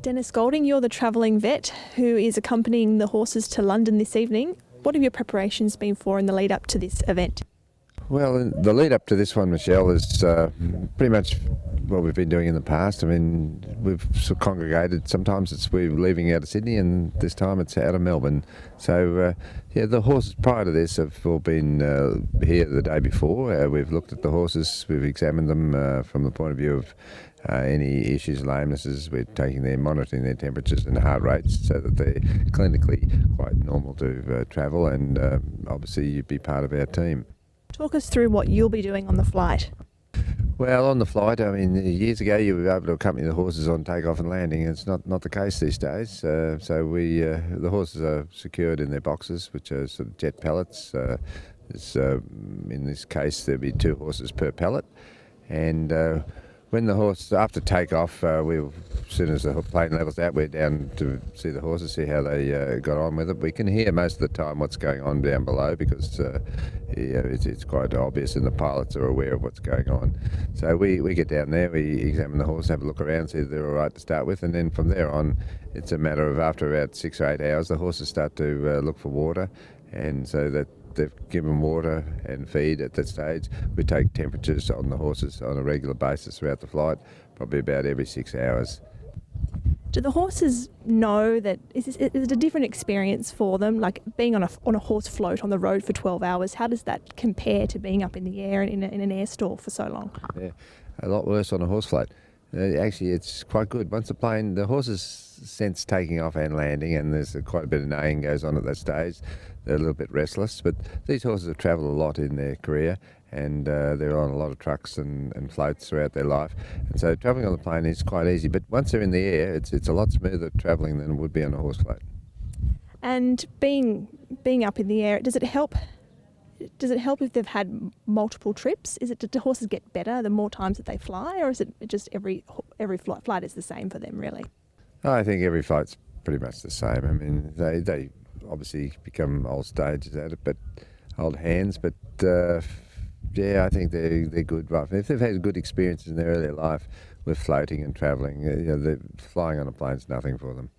Denis Goulding, you're the travelling vet who is accompanying the horses to London this evening. What have your preparations been for in the lead up to this event? Well, the lead up to this one, Michelle, is pretty much what we've been doing in the past. I mean, we've sort of congregated. Sometimes we're leaving out of Sydney, and this time it's out of Melbourne. So, the horses prior to this have all been here the day before. We've looked at the horses, we've examined them from the point of view of any issues, lamenesses. We're monitoring their temperatures and heart rates so that they're clinically quite normal to travel, and obviously you'd be part of our team. Talk us through what you'll be doing on the flight. Well, on the flight, I mean, years ago you were able to accompany the horses on takeoff and landing. It's not the case these days. So the horses are secured in their boxes, which are sort of jet pallets. In this case, there'll be 2 horses per pallet, and when the horse, after takeoff, as soon as the plane levels out, we're down to see the horses, see how they got on with it. We can hear most of the time what's going on down below because it's quite obvious and the pilots are aware of what's going on. So we get down there, we examine the horse, have a look around, see if they're all right to start with, and then from there on, it's a matter of after about 6 or 8 hours, the horses start to look for water, and so that they've given water and feed at that stage. We take temperatures on the horses on a regular basis throughout the flight, probably about every 6 hours. Do the horses know that is it a different experience for them, like being on a horse float on the road for 12 hours? How does that compare to being up in the air in an air stall for so long? Yeah, a lot worse on a horse float. Actually, it's quite good. Once the horses sense taking off and landing, and there's quite a bit of neighing goes on at that stage. They're a little bit restless, but these horses have travelled a lot in their career, and they're on a lot of trucks and floats throughout their life. And so travelling on the plane is quite easy, but once they're in the air, it's a lot smoother travelling than it would be on a horse float. And being up in the air, does it help? Does it help if they've had multiple trips? Do the horses get better the more times that they fly, or is it just every flight is the same for them, really? I think every flight's pretty much the same. I mean, they obviously become old stages at it, but old hands. But I think they're good. Right, if they've had good experiences in their earlier life with floating and travelling, flying on a plane's nothing for them.